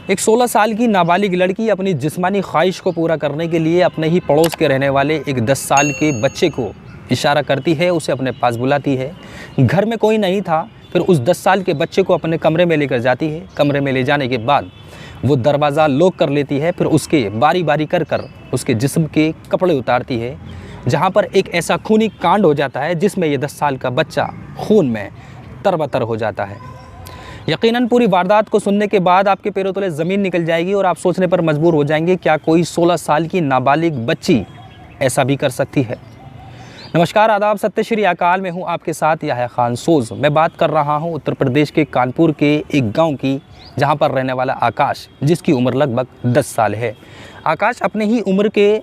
एक 16 साल की नाबालिग लड़की अपनी जिस्मानी ख्वाहिश को पूरा करने के लिए अपने ही पड़ोस के रहने वाले एक 10 साल के बच्चे को इशारा करती है, उसे अपने पास बुलाती है। घर में कोई नहीं था, फिर उस 10 साल के बच्चे को अपने कमरे में लेकर जाती है। कमरे में ले जाने के बाद वो दरवाज़ा लॉक कर लेती है, फिर उसके बारी बारी कर कर उसके जिस्म के कपड़े उतारती है, जहाँ पर एक ऐसा खूनी कांड हो जाता है जिसमें ये 10 साल का बच्चा खून में तरबतर हो जाता है। यकीनन पूरी वारदात को सुनने के बाद आपके पैरों तले ज़मीन निकल जाएगी और आप सोचने पर मजबूर हो जाएंगे, क्या कोई 16 साल की नाबालिग बच्ची ऐसा भी कर सकती है। नमस्कार, आदाब, सत्य श्री अकाल। मैं हूं आपके साथ याह्या खान सोज़। मैं बात कर रहा हूं उत्तर प्रदेश के कानपुर के एक गांव की, जहां पर रहने वाला आकाश, जिसकी उम्र लगभग 10 साल है। आकाश अपने ही उम्र के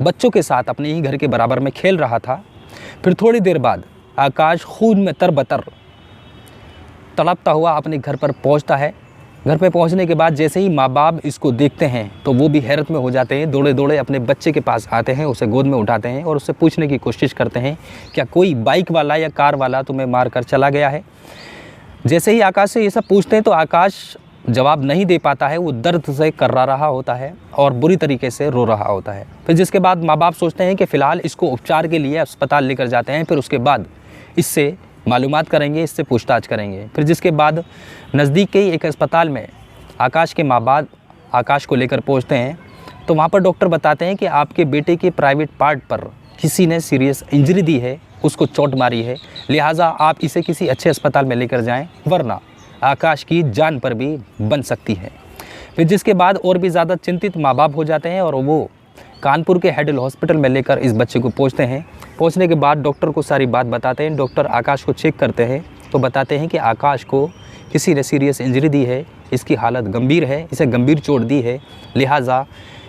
बच्चों के साथ अपने ही घर के बराबर में खेल रहा था। फिर थोड़ी देर बाद आकाश खून में तरबतर तड़पता हुआ अपने घर पर पहुंचता है। घर पे पहुंचने के बाद जैसे ही माँ बाप इसको देखते हैं तो वो भी हैरत में हो जाते हैं। दौड़े दौड़े अपने बच्चे के पास आते हैं, उसे गोद में उठाते हैं और उससे पूछने की कोशिश करते हैं, क्या कोई बाइक वाला या कार वाला तुम्हें मार कर चला गया है। जैसे ही आकाश से ये सब पूछते हैं तो आकाश जवाब नहीं दे पाता है। वो दर्द से कर्रा रहा होता है और बुरी तरीके से रो रहा होता है। फिर जिसके बाद माँ बाप सोचते हैं कि फ़िलहाल इसको उपचार के लिए अस्पताल लेकर जाते हैं, फिर उसके बाद इससे मालूमात करेंगे, इससे पूछताछ करेंगे। फिर जिसके बाद नज़दीक के ही एक अस्पताल में आकाश के माँ बाप आकाश को लेकर पहुंचते हैं तो वहाँ पर डॉक्टर बताते हैं कि आपके बेटे के प्राइवेट पार्ट पर किसी ने सीरियस इंजरी दी है, उसको चोट मारी है, लिहाजा आप इसे किसी अच्छे अस्पताल में लेकर जाएं, वरना आकाश की जान पर भी बन सकती है। फिर जिसके बाद और भी ज़्यादा चिंतित माँ बाप हो जाते हैं और वो कानपुर के हेडल हॉस्पिटल में लेकर इस बच्चे को पहुंचते हैं। पहुंचने के बाद डॉक्टर को सारी बात बताते हैं। डॉक्टर आकाश को चेक करते हैं तो बताते हैं कि आकाश को किसी ने सीरियस इंजरी दी है, इसकी हालत गंभीर है, इसे गंभीर चोट दी है, लिहाजा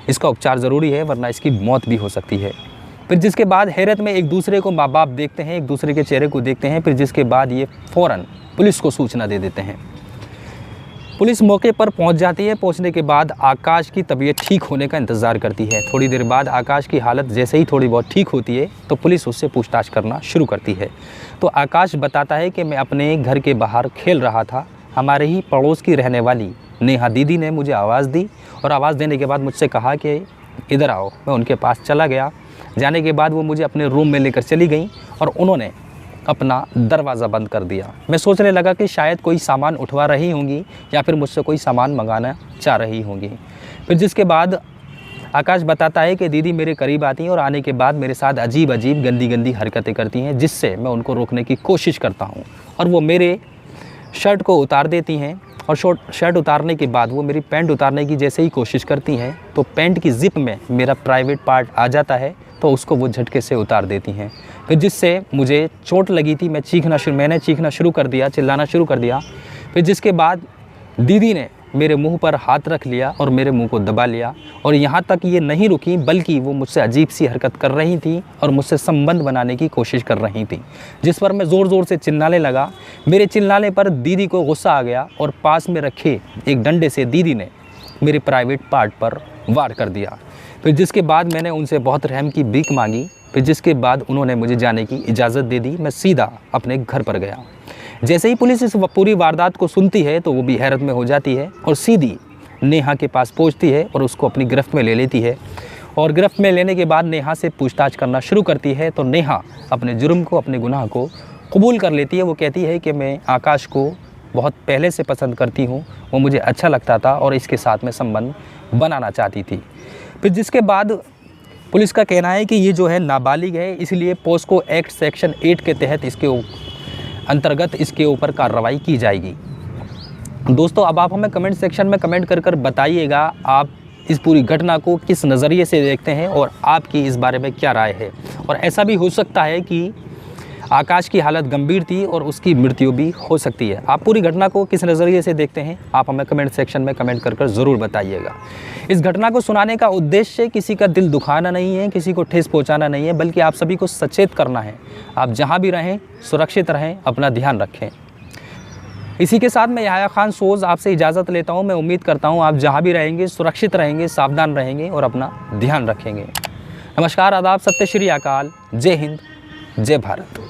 इसका उपचार ज़रूरी है, वरना इसकी मौत भी हो सकती है। फिर जिसके बाद हैरत में एक दूसरे को माँ बाप देखते हैं, एक दूसरे के चेहरे को देखते हैं। फिर जिसके बाद ये फ़ौरन पुलिस को सूचना दे देते हैं। पुलिस मौके पर पहुंच जाती है। पहुंचने के बाद आकाश की तबीयत ठीक होने का इंतज़ार करती है। थोड़ी देर बाद आकाश की हालत जैसे ही थोड़ी बहुत ठीक होती है तो पुलिस उससे पूछताछ करना शुरू करती है। तो आकाश बताता है कि मैं अपने घर के बाहर खेल रहा था, हमारे ही पड़ोस की रहने वाली नेहा दीदी ने मुझे आवाज़ दी और आवाज़ देने के बाद मुझसे कहा कि इधर आओ। मैं उनके पास चला गया। जाने के बाद वो मुझे अपने रूम में लेकर चली गई और उन्होंने अपना दरवाज़ा बंद कर दिया। मैं सोचने लगा कि शायद कोई सामान उठवा रही होंगी या फिर मुझसे कोई सामान मंगाना चाह रही होंगी। फिर जिसके बाद आकाश बताता है कि दीदी मेरे करीब आती हैं और आने के बाद मेरे साथ अजीब अजीब गंदी गंदी हरकतें करती हैं, जिससे मैं उनको रोकने की कोशिश करता हूँ और वो मेरे शर्ट को उतार देती हैं और शर्ट उतारने के बाद वो मेरी पैंट उतारने की जैसे ही कोशिश करती हैं तो पैंट की ज़िप में मेरा प्राइवेट पार्ट आ जाता है, तो उसको वो झटके से उतार देती हैं। फिर जिससे मुझे चोट लगी थी, मैंने चीखना शुरू कर दिया, चिल्लाना शुरू कर दिया। फिर जिसके बाद दीदी ने मेरे मुंह पर हाथ रख लिया और मेरे मुंह को दबा लिया और यहाँ तक ये नहीं रुकी, बल्कि वो मुझसे अजीब सी हरकत कर रही थी और मुझसे संबंध बनाने की कोशिश कर रही थी, जिस पर मैं ज़ोर ज़ोर से चिल्लाने लगा। मेरे चिल्लाने पर दीदी को गुस्सा आ गया और पास में रखे एक डंडे से दीदी ने मेरे प्राइवेट पार्ट पर वार कर दिया। फिर जिसके बाद मैंने उनसे बहुत रहम की भीख मांगी। फिर जिसके बाद उन्होंने मुझे जाने की इजाज़त दे दी। मैं सीधा अपने घर पर गया। जैसे ही पुलिस इस पूरी वारदात को सुनती है तो वो भी हैरत में हो जाती है और सीधी नेहा के पास पहुंचती है और उसको अपनी गिरफ्त में ले लेती है। और गिरफ्त में लेने के बाद नेहा से पूछताछ करना शुरू करती है तो नेहा अपने जुर्म को, अपने गुनाह को कबूल कर लेती है। वो कहती है कि मैं आकाश को बहुत पहले से पसंद करती हूँ, वो मुझे अच्छा लगता था और इसके साथ में संबंध बनाना चाहती थी। फिर जिसके बाद पुलिस का कहना है कि ये जो है नाबालिग है, इसलिए पोस्को एक्ट सेक्शन 8 के तहत अंतर्गत इसके ऊपर कार्रवाई की जाएगी। दोस्तों, अब आप हमें कमेंट सेक्शन में कमेंट कर बताइएगा आप इस पूरी घटना को किस नज़रिए से देखते हैं और आपकी इस बारे में क्या राय है। और ऐसा भी हो सकता है कि आकाश की हालत गंभीर थी और उसकी मृत्यु भी हो सकती है। आप पूरी घटना को किस नज़रिए से देखते हैं, आप हमें कमेंट सेक्शन में कमेंट कर ज़रूर बताइएगा। इस घटना को सुनाने का उद्देश्य किसी का दिल दुखाना नहीं है, किसी को ठेस पहुंचाना नहीं है, बल्कि आप सभी को सचेत करना है। आप जहां भी रहें सुरक्षित रहें, अपना ध्यान रखें। इसी के साथ मैं याह्या खान सोज़ आपसे इजाज़त लेता हूँ। मैं उम्मीद करता हूँ आप जहाँ भी रहेंगे सुरक्षित रहेंगे, सावधान रहेंगे और अपना ध्यान रखेंगे। नमस्कार, आदाब, सत्य श्री अकाल, जय हिंद, जय भारत।